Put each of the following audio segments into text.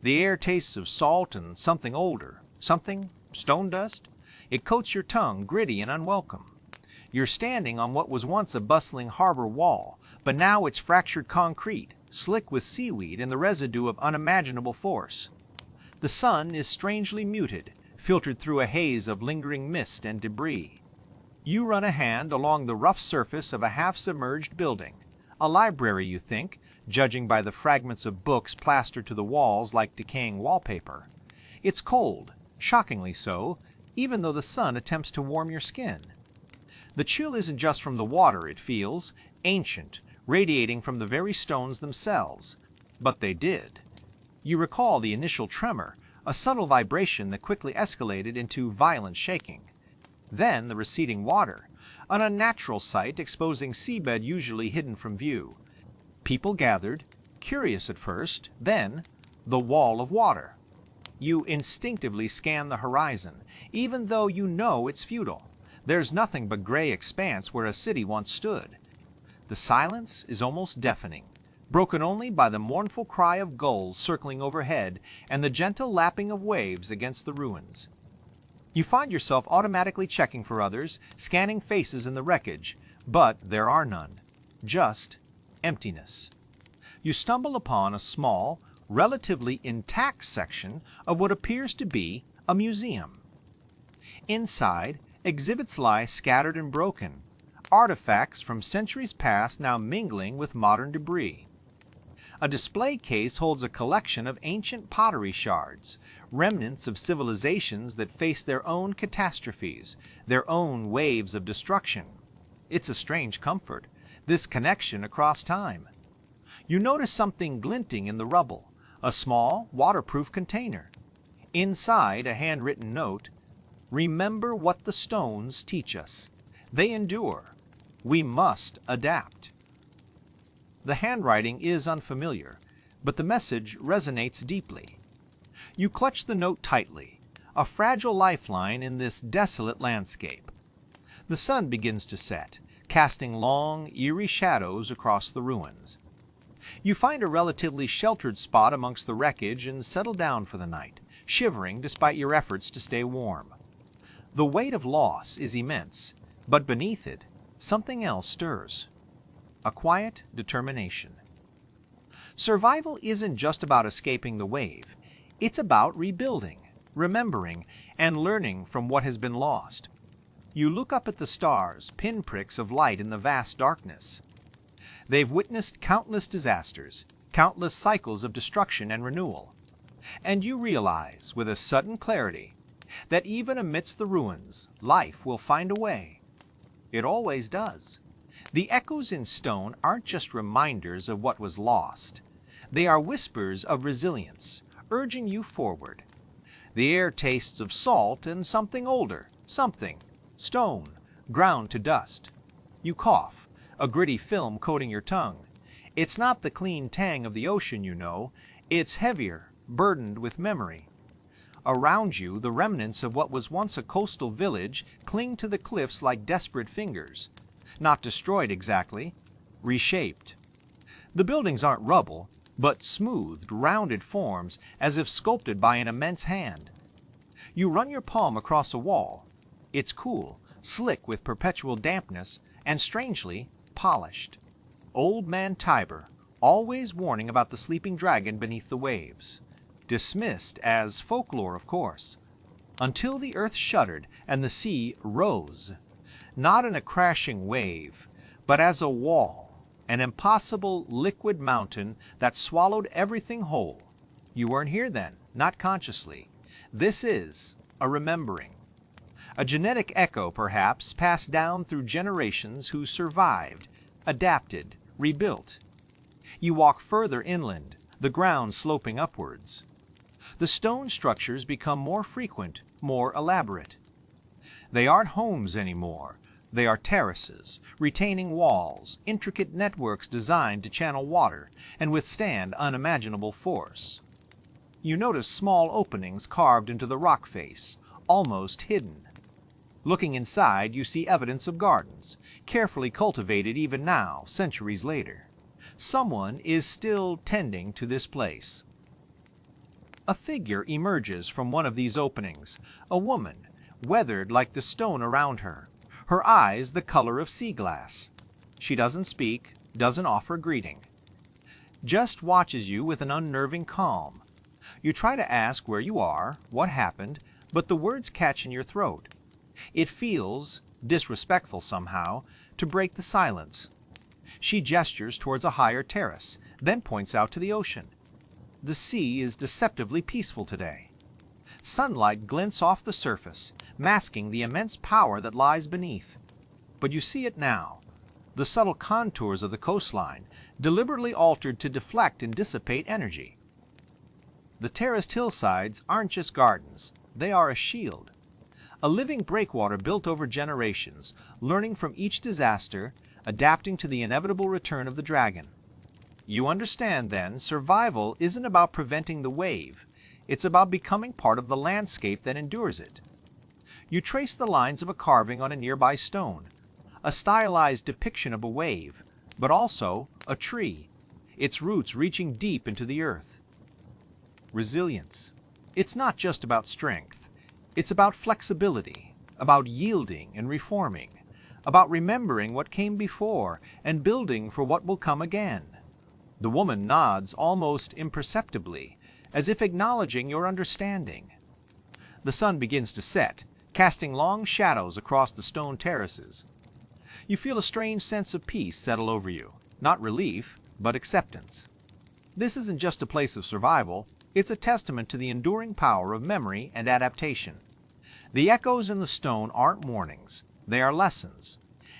The air tastes of salt and something older. Something? Stone dust? It coats your tongue, gritty and unwelcome. You're standing on what was once a bustling harbor wall, but now it's fractured concrete, slick with seaweed and the residue of unimaginable force. The sun is strangely muted, filtered through a haze of lingering mist and debris. You run a hand along the rough surface of a half-submerged building. A library, you think, judging by the fragments of books plastered to the walls like decaying wallpaper. It's cold, shockingly so, even though the sun attempts to warm your skin. The chill isn't just from the water, it feels, ancient, radiating from the very stones themselves. But they did. You recall the initial tremor, a subtle vibration that quickly escalated into violent shaking. Then the receding water, an unnatural sight exposing seabed usually hidden from view. People gathered, curious at first, then the wall of water. You instinctively scan the horizon, even though you know it's futile. There's nothing but gray expanse where a city once stood. The silence is almost deafening, broken only by the mournful cry of gulls circling overhead and the gentle lapping of waves against the ruins. You find yourself automatically checking for others, scanning faces in the wreckage, but there are none. Just emptiness. You stumble upon a small, relatively intact section of what appears to be a museum. Inside, exhibits lie scattered and broken, artifacts from centuries past now mingling with modern debris. A display case holds a collection of ancient pottery shards, remnants of civilizations that faced their own catastrophes, their own waves of destruction. It's a strange comfort, this connection across time. You notice something glinting in the rubble, a small, waterproof container. Inside, a handwritten note, "Remember what the stones teach us. They endure. We must adapt." The handwriting is unfamiliar, but the message resonates deeply. You clutch the note tightly, a fragile lifeline in this desolate landscape. The sun begins to set, casting long, eerie shadows across the ruins. You find a relatively sheltered spot amongst the wreckage and settle down for the night, shivering despite your efforts to stay warm. The weight of loss is immense, but beneath it, something else stirs. A quiet determination. Survival isn't just about escaping the wave. It's about rebuilding, remembering, and learning from what has been lost. You look up at the stars, pinpricks of light in the vast darkness. They've witnessed countless disasters, countless cycles of destruction and renewal. And you realize, with a sudden clarity, that even amidst the ruins, life will find a way. It always does. The echoes in stone aren't just reminders of what was lost. They are whispers of resilience, urging you forward. The air tastes of salt and something older, something, stone, ground to dust. You cough, a gritty film coating your tongue. It's not the clean tang of the ocean, you know. It's heavier, burdened with memory. Around you, the remnants of what was once a coastal village cling to the cliffs like desperate fingers. Not destroyed exactly, reshaped. The buildings aren't rubble, but smoothed, rounded forms as if sculpted by an immense hand. You run your palm across a wall. It's cool, slick with perpetual dampness, and strangely polished. Old Man Tiber, always warning about the sleeping dragon beneath the waves. Dismissed as folklore, of course. Until the earth shuddered and the sea rose. Not in a crashing wave, but as a wall, an impossible liquid mountain that swallowed everything whole. You weren't here then, not consciously. This is a remembering. A genetic echo, perhaps, passed down through generations who survived, adapted, rebuilt. You walk further inland, the ground sloping upwards. The stone structures become more frequent, more elaborate. They aren't homes anymore. They are terraces, retaining walls, intricate networks designed to channel water and withstand unimaginable force. You notice small openings carved into the rock face, almost hidden. Looking inside, you see evidence of gardens, carefully cultivated even now, centuries later. Someone is still tending to this place. A figure emerges from one of these openings, a woman, weathered like the stone around her, her eyes the color of sea glass. She doesn't speak, doesn't offer greeting. Just watches you with an unnerving calm. You try to ask where you are, what happened, but the words catch in your throat. It feels, disrespectful somehow, to break the silence. She gestures towards a higher terrace, then points out to the ocean. The sea is deceptively peaceful today. Sunlight glints off the surface, masking the immense power that lies beneath. But you see it now. The subtle contours of the coastline, deliberately altered to deflect and dissipate energy. The terraced hillsides aren't just gardens, they are a shield. A living breakwater built over generations, learning from each disaster, adapting to the inevitable return of the dragon. You understand, then, survival isn't about preventing the wave. It's about becoming part of the landscape that endures it. You trace the lines of a carving on a nearby stone, a stylized depiction of a wave, but also a tree, its roots reaching deep into the earth. Resilience. It's not just about strength. It's about flexibility, about yielding and reforming, about remembering what came before and building for what will come again. The woman nods almost imperceptibly, as if acknowledging your understanding. The sun begins to set, casting long shadows across the stone terraces. You feel a strange sense of peace settle over you, not relief, but acceptance. This isn't just a place of survival, it's a testament to the enduring power of memory and adaptation. The echoes in the stone aren't warnings, they are lessons.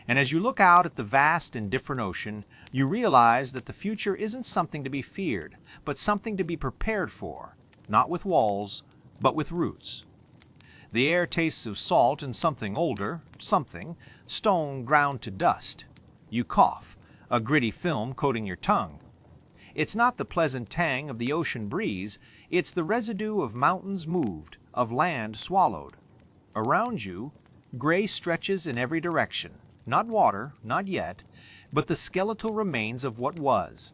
And as you look out at the vast and different ocean, you realize that the future isn't something to be feared, but something to be prepared for, not with walls, but with roots. The air tastes of salt and something older, something, stone ground to dust. You cough, a gritty film coating your tongue. It's not the pleasant tang of the ocean breeze, it's the residue of mountains moved, of land swallowed. Around you, gray stretches in every direction, not water, not yet, but the skeletal remains of what was.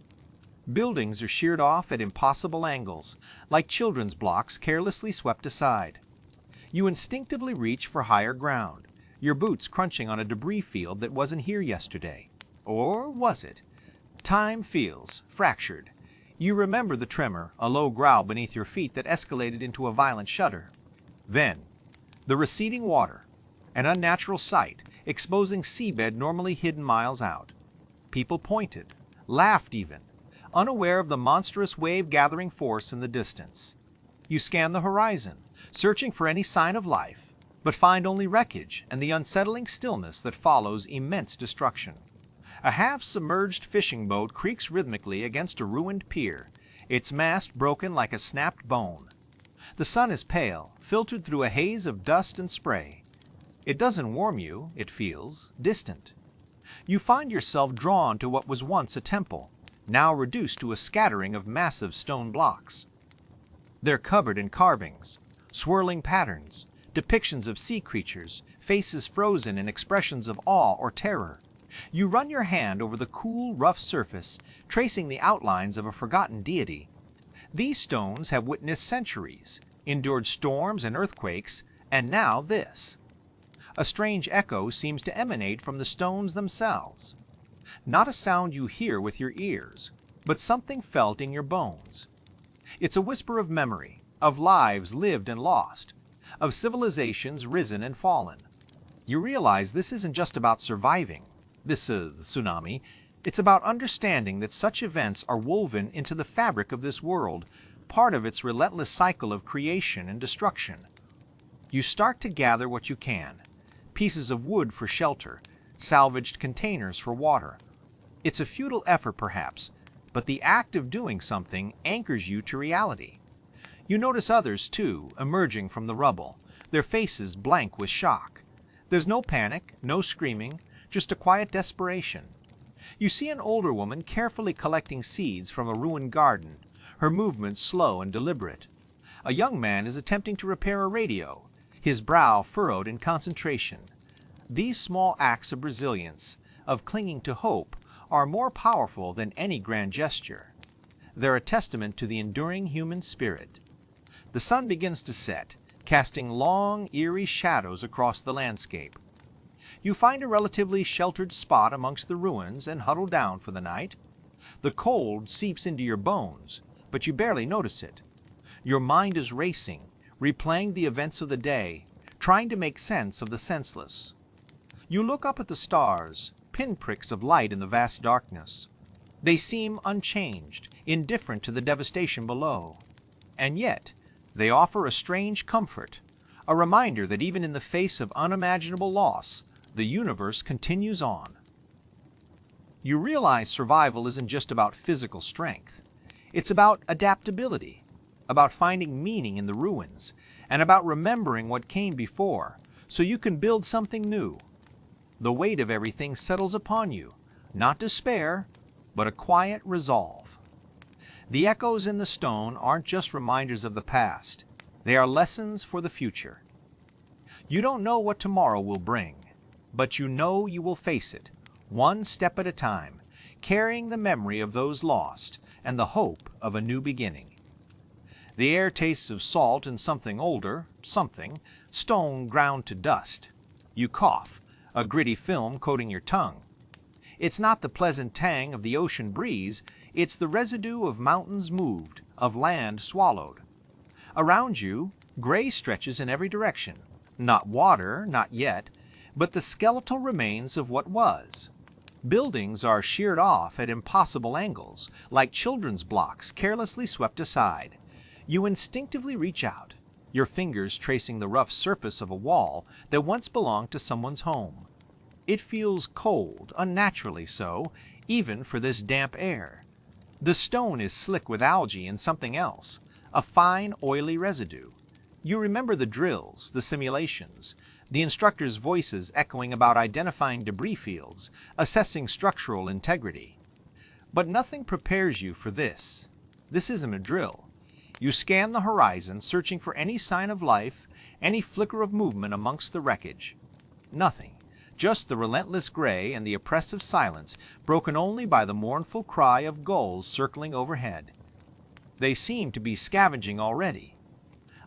Buildings are sheared off at impossible angles, like children's blocks carelessly swept aside. You instinctively reach for higher ground, your boots crunching on a debris field that wasn't here yesterday. Or was it? Time feels fractured. You remember the tremor, a low growl beneath your feet that escalated into a violent shudder. Then, the receding water, an unnatural sight, exposing seabed normally hidden miles out. People pointed, laughed even, unaware of the monstrous wave-gathering force in the distance. You scan the horizon, searching for any sign of life, but find only wreckage and the unsettling stillness that follows immense destruction. A half-submerged fishing boat creaks rhythmically against a ruined pier, its mast broken like a snapped bone. The sun is pale, filtered through a haze of dust and spray. It doesn't warm you, it feels distant. You find yourself drawn to what was once a temple, now reduced to a scattering of massive stone blocks. They're covered in carvings, swirling patterns, depictions of sea creatures, faces frozen in expressions of awe or terror. You run your hand over the cool, rough surface, tracing the outlines of a forgotten deity. These stones have witnessed centuries, endured storms and earthquakes, and now this. A strange echo seems to emanate from the stones themselves. Not a sound you hear with your ears, but something felt in your bones. It's a whisper of memory, of lives lived and lost, of civilizations risen and fallen. You realize this isn't just about surviving, this tsunami. It's about understanding that such events are woven into the fabric of this world, part of its relentless cycle of creation and destruction. You start to gather what you can, pieces of wood for shelter, salvaged containers for water. It's a futile effort perhaps, but the act of doing something anchors you to reality. You notice others too, emerging from the rubble, their faces blank with shock. There's no panic, no screaming, just a quiet desperation. You see an older woman carefully collecting seeds from a ruined garden, her movements slow and deliberate. A young man is attempting to repair a radio, his brow furrowed in concentration. These small acts of resilience, of clinging to hope, are more powerful than any grand gesture. They're a testament to the enduring human spirit. The sun begins to set, casting long, eerie shadows across the landscape. You find a relatively sheltered spot amongst the ruins and huddle down for the night. The cold seeps into your bones, but you barely notice it. Your mind is racing, replaying the events of the day, trying to make sense of the senseless. You look up at the stars, pinpricks of light in the vast darkness. They seem unchanged, indifferent to the devastation below. And yet, they offer a strange comfort, a reminder that even in the face of unimaginable loss, the universe continues on. You realize survival isn't just about physical strength. It's about adaptability, about finding meaning in the ruins, and about remembering what came before, so you can build something new. The weight of everything settles upon you, not despair, but a quiet resolve. The echoes in the stone aren't just reminders of the past. They are lessons for the future. You don't know what tomorrow will bring, but you know you will face it, one step at a time, carrying the memory of those lost and the hope of a new beginning. The air tastes of salt and something older, something, stone ground to dust. You cough, a gritty film coating your tongue. It's not the pleasant tang of the ocean breeze, it's the residue of mountains moved, of land swallowed. Around you, gray stretches in every direction. Not water, not yet, but the skeletal remains of what was. Buildings are sheared off at impossible angles, like children's blocks carelessly swept aside. You instinctively reach out, your fingers tracing the rough surface of a wall that once belonged to someone's home. It feels cold, unnaturally so, even for this damp air. The stone is slick with algae and something else, a fine, oily residue. You remember the drills, the simulations, the instructors' voices echoing about identifying debris fields, assessing structural integrity. But nothing prepares you for this. This isn't a drill. You scan the horizon, searching for any sign of life, any flicker of movement amongst the wreckage. Nothing. Just the relentless gray and the oppressive silence, broken only by the mournful cry of gulls circling overhead. They seem to be scavenging already.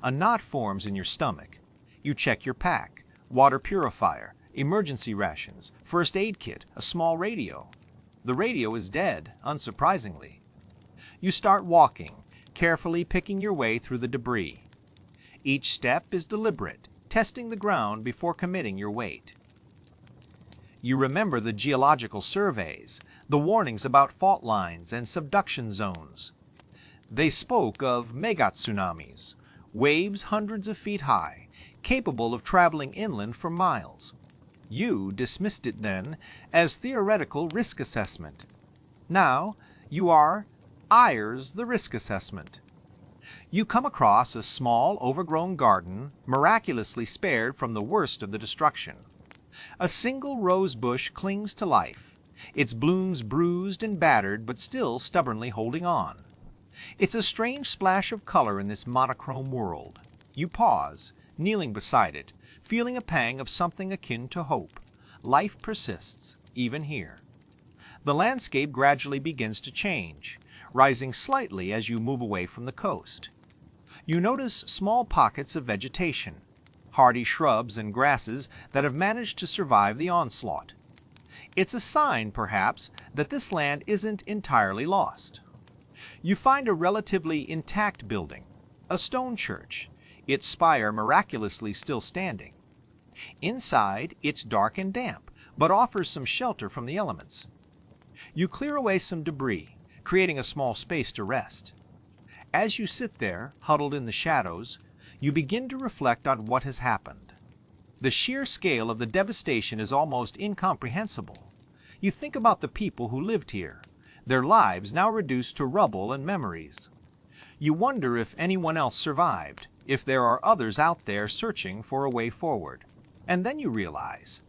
A knot forms in your stomach. You check your pack, water purifier, emergency rations, first aid kit, a small radio. The radio is dead, unsurprisingly. You start walking, carefully picking your way through the debris. Each step is deliberate, testing the ground before committing your weight. You remember the geological surveys, the warnings about fault lines and subduction zones. They spoke of mega-tsunamis, waves hundreds of feet high, capable of traveling inland for miles. You dismissed it then as theoretical risk assessment. Now you are Ayers the risk assessment. You come across a small, overgrown garden, miraculously spared from the worst of the destruction. A single rose bush clings to life, its blooms bruised and battered but still stubbornly holding on. It's a strange splash of color in this monochrome world. You pause, kneeling beside it, feeling a pang of something akin to hope. Life persists, even here. The landscape gradually begins to change, rising slightly as you move away from the coast. You notice small pockets of vegetation, hardy shrubs and grasses that have managed to survive the onslaught. It's a sign, perhaps, that this land isn't entirely lost. You find a relatively intact building, a stone church, its spire miraculously still standing. Inside, it's dark and damp, but offers some shelter from the elements. You clear away some debris, creating a small space to rest. As you sit there, huddled in the shadows, you begin to reflect on what has happened. The sheer scale of the devastation is almost incomprehensible. You think about the people who lived here, their lives now reduced to rubble and memories. You wonder if anyone else survived, if there are others out there searching for a way forward. And then you realize,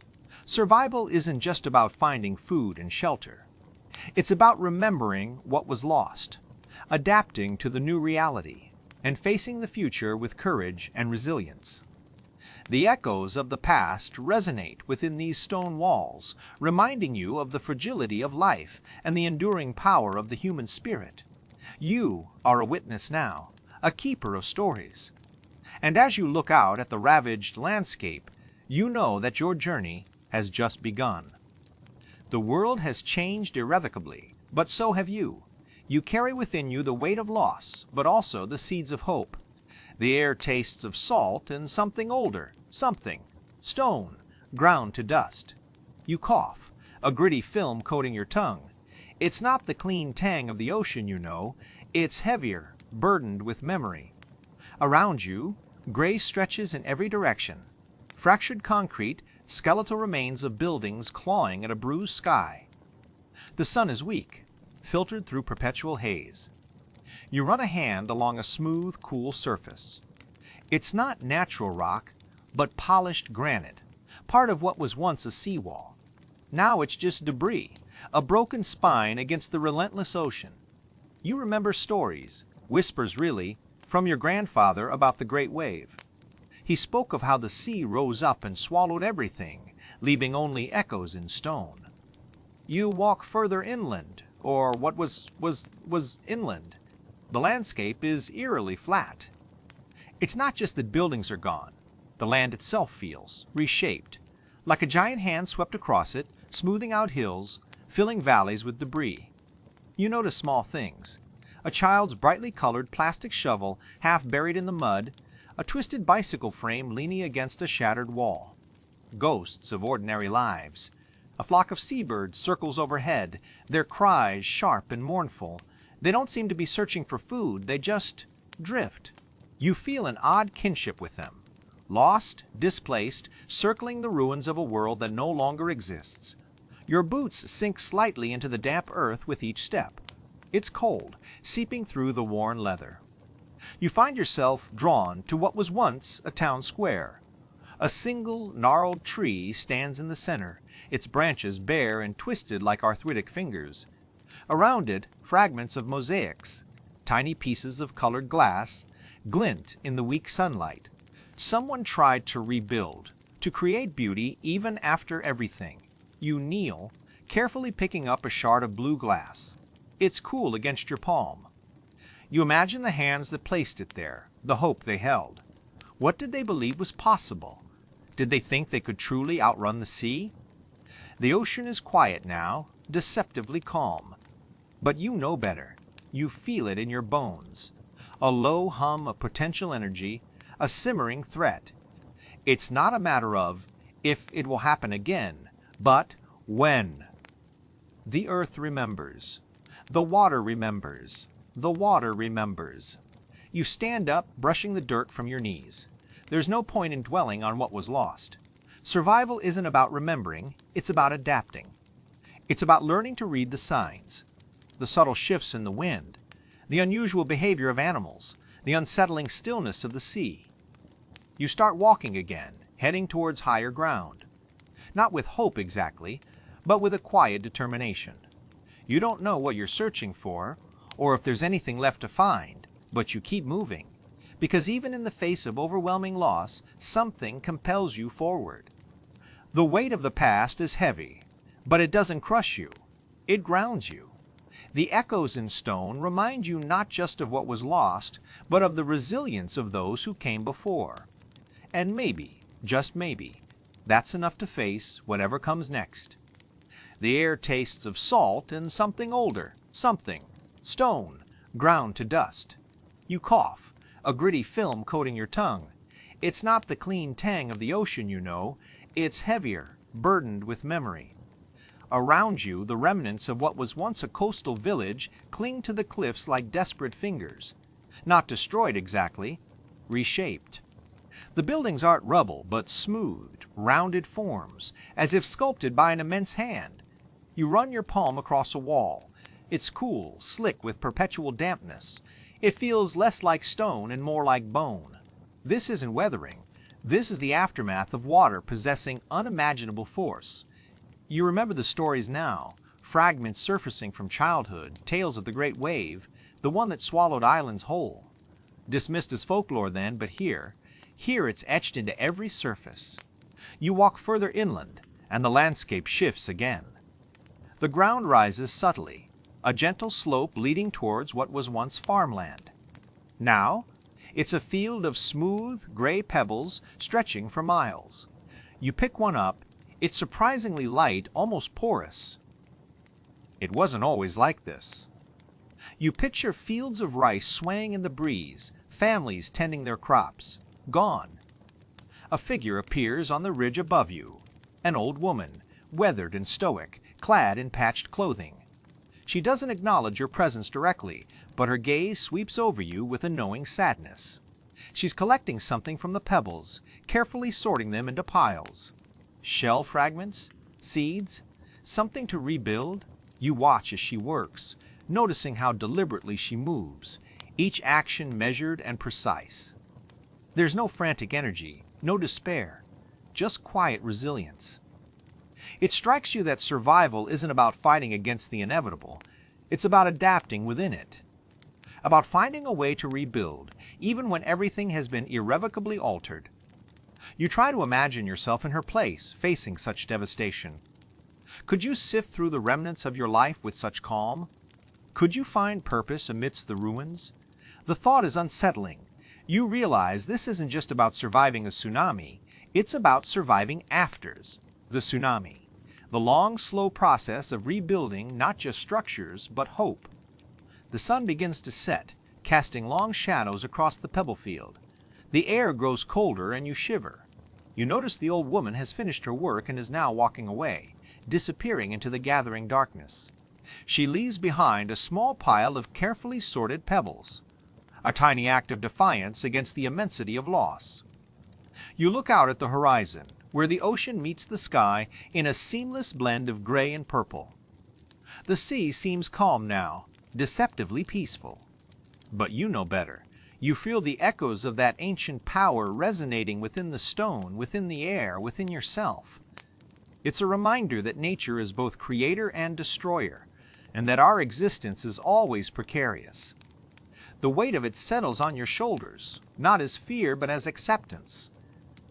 survival isn't just about finding food and shelter. It's about remembering what was lost, adapting to the new reality, and facing the future with courage and resilience. The echoes of the past resonate within these stone walls, reminding you of the fragility of life and the enduring power of the human spirit. You are a witness now, a keeper of stories. And as you look out at the ravaged landscape, you know that your journey has just begun. The world has changed irrevocably, but so have you. You carry within you the weight of loss, but also the seeds of hope. The air tastes of salt and something older, something, stone, ground to dust. You cough, a gritty film coating your tongue. It's not the clean tang of the ocean, you know. It's heavier, burdened with memory. Around you, gray stretches in every direction. Fractured concrete, skeletal remains of buildings clawing at a bruised sky. The sun is weak, filtered through perpetual haze. You run a hand along a smooth, cool surface. It's not natural rock, but polished granite, part of what was once a seawall. Now it's just debris, a broken spine against the relentless ocean. You remember stories, whispers really, from your grandfather about the great wave. He spoke of how the sea rose up and swallowed everything, leaving only echoes in stone. You walk further inland, or what was inland. The landscape is eerily flat. It's not just that buildings are gone. The land itself feels reshaped, like a giant hand swept across it, smoothing out hills, filling valleys with debris. You notice small things. A child's brightly colored plastic shovel half buried in the mud, a twisted bicycle frame leaning against a shattered wall. Ghosts of ordinary lives. A flock of seabirds circles overhead, their cries sharp and mournful. They don't seem to be searching for food, they just drift. You feel an odd kinship with them. Lost, displaced, circling the ruins of a world that no longer exists. Your boots sink slightly into the damp earth with each step. It's cold, seeping through the worn leather. You find yourself drawn to what was once a town square. A single gnarled tree stands in the center, its branches bare and twisted like arthritic fingers. Around it, fragments of mosaics, tiny pieces of colored glass, glint in the weak sunlight. Someone tried to rebuild, to create beauty even after everything. You kneel, carefully picking up a shard of blue glass. It's cool against your palm. You imagine the hands that placed it there, the hope they held. What did they believe was possible? Did they think they could truly outrun the sea? The ocean is quiet now, deceptively calm. But you know better. You feel it in your bones. A low hum of potential energy, a simmering threat. It's not a matter of if it will happen again, but when. The earth remembers. The water remembers. The water remembers. You stand up, brushing the dirt from your knees. There's no point in dwelling on what was lost. Survival isn't about remembering, it's about adapting. It's about learning to read the signs. The subtle shifts in the wind, the unusual behavior of animals, the unsettling stillness of the sea. You start walking again, heading towards higher ground. Not with hope exactly, but with a quiet determination. You don't know what you're searching for, or if there's anything left to find, but you keep moving, because even in the face of overwhelming loss, something compels you forward. The weight of the past is heavy, but it doesn't crush you. It grounds you. The echoes in stone remind you not just of what was lost, but of the resilience of those who came before. And maybe, just maybe, that's enough to face whatever comes next. The air tastes of salt and something older, something, stone, ground to dust. You cough, a gritty film coating your tongue. It's not the clean tang of the ocean, you know. It's heavier, burdened with memory. Around you, the remnants of what was once a coastal village cling to the cliffs like desperate fingers. Not destroyed exactly, reshaped. The buildings aren't rubble, but smooth, rounded forms, as if sculpted by an immense hand. You run your palm across a wall. It's cool, slick with perpetual dampness. It feels less like stone and more like bone. This isn't weathering. This is the aftermath of water possessing unimaginable force. You remember the stories now, fragments surfacing from childhood, tales of the great wave, the one that swallowed islands whole. Dismissed as folklore then, but here it's etched into every surface. You walk further inland, and the landscape shifts again. The ground rises subtly, a gentle slope leading towards what was once farmland. Now, It's a field of smooth, gray pebbles stretching for miles. You pick one up. It's surprisingly light, almost porous. It wasn't always like this. You picture fields of rice swaying in the breeze, families tending their crops. Gone. A figure appears on the ridge above you. An old woman, weathered and stoic, clad in patched clothing. She doesn't acknowledge your presence directly, but her gaze sweeps over you with a knowing sadness. She's collecting something from the pebbles, carefully sorting them into piles. Shell fragments? Seeds? Something to rebuild? You watch as she works, noticing how deliberately she moves, each action measured and precise. There's no frantic energy, no despair, just quiet resilience. It strikes you that survival isn't about fighting against the inevitable. It's about adapting within it. About finding a way to rebuild, even when everything has been irrevocably altered. You try to imagine yourself in her place, facing such devastation. Could you sift through the remnants of your life with such calm? Could you find purpose amidst the ruins? The thought is unsettling. You realize this isn't just about surviving a tsunami, it's about surviving afters the tsunami. The long, slow process of rebuilding not just structures, but hope. The sun begins to set, casting long shadows across the pebble field. The air grows colder and you shiver. You notice the old woman has finished her work and is now walking away, disappearing into the gathering darkness. She leaves behind a small pile of carefully sorted pebbles, a tiny act of defiance against the immensity of loss. You look out at the horizon, where the ocean meets the sky in a seamless blend of gray and purple. The sea seems calm now, deceptively peaceful. But you know better. You feel the echoes of that ancient power resonating within the stone, within the air, within yourself. It's a reminder that nature is both creator and destroyer, and that our existence is always precarious. The weight of it settles on your shoulders, not as fear but as acceptance.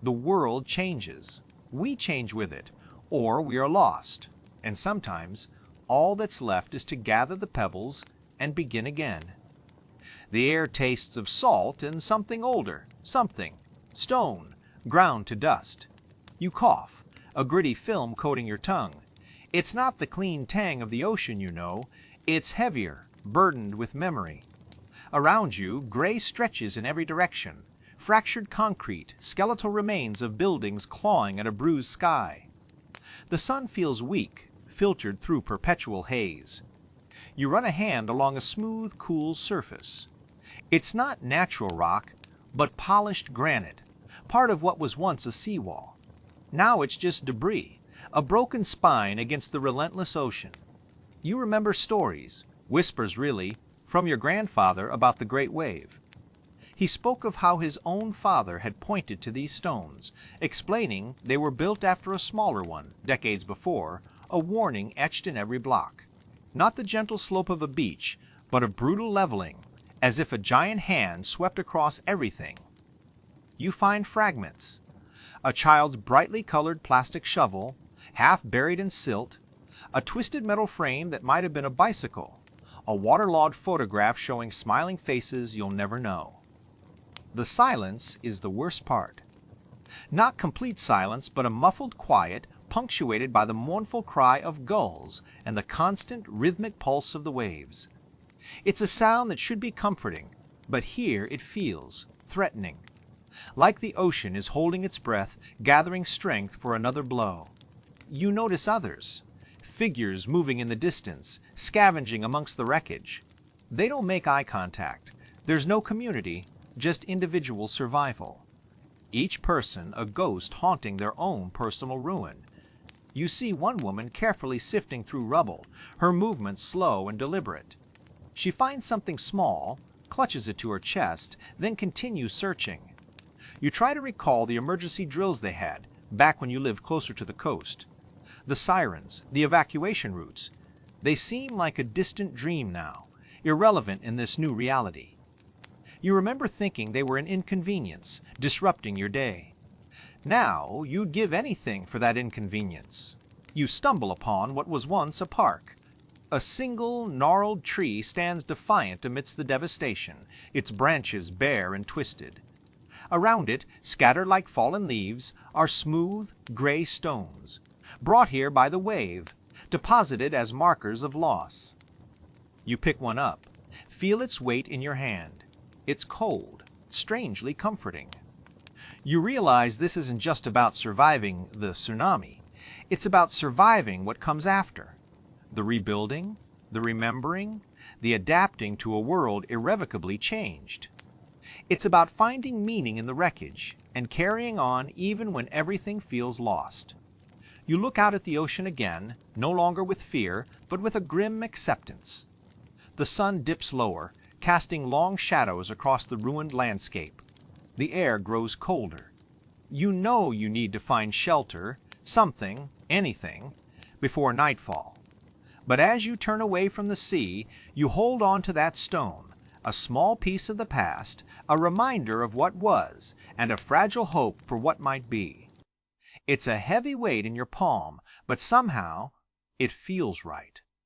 The world changes. We change with it, or we are lost. And sometimes, all that's left is to gather the pebbles and begin again. The air tastes of salt and something older, something, stone, ground to dust. You cough, a gritty film coating your tongue. It's not the clean tang of the ocean, you know. It's heavier, burdened with memory. Around you, gray stretches in every direction. Fractured concrete, skeletal remains of buildings clawing at a bruised sky. The sun feels weak, filtered through perpetual haze. You run a hand along a smooth, cool surface. It's not natural rock, but polished granite, part of what was once a seawall. Now it's just debris, a broken spine against the relentless ocean. You remember stories, whispers really, from your grandfather about the Great Wave. He spoke of how his own father had pointed to these stones, explaining they were built after a smaller one, decades before, a warning etched in every block. Not the gentle slope of a beach, but a brutal leveling, as if a giant hand swept across everything. You find fragments. A child's brightly colored plastic shovel, half buried in silt, a twisted metal frame that might have been a bicycle, a waterlogged photograph showing smiling faces you'll never know. The silence is the worst part. Not complete silence, but a muffled quiet punctuated by the mournful cry of gulls and the constant rhythmic pulse of the waves. It's a sound that should be comforting, but here it feels threatening. Like the ocean is holding its breath, gathering strength for another blow. You notice others. Figures moving in the distance, scavenging amongst the wreckage. They don't make eye contact. There's no community, just individual survival. Each person a ghost haunting their own personal ruin. You see one woman carefully sifting through rubble, her movements slow and deliberate. She finds something small, clutches it to her chest, then continues searching. You try to recall the emergency drills they had, back when you lived closer to the coast. The sirens, the evacuation routes. They seem like a distant dream now, irrelevant in this new reality. You remember thinking they were an inconvenience, disrupting your day. Now you'd give anything for that inconvenience. You stumble upon what was once a park. A single gnarled tree stands defiant amidst the devastation, its branches bare and twisted. Around it, scattered like fallen leaves, are smooth, gray stones, brought here by the wave, deposited as markers of loss. You pick one up, feel its weight in your hand. It's cold, strangely comforting. You realize this isn't just about surviving the tsunami. It's about surviving what comes after. The rebuilding, the remembering, the adapting to a world irrevocably changed. It's about finding meaning in the wreckage and carrying on even when everything feels lost. You look out at the ocean again, no longer with fear, but with a grim acceptance. The sun dips lower, casting long shadows across the ruined landscape. The air grows colder. You know you need to find shelter, something, anything, before nightfall. But as you turn away from the sea, you hold on to that stone, a small piece of the past, a reminder of what was, and a fragile hope for what might be. It's a heavy weight in your palm, but somehow it feels right.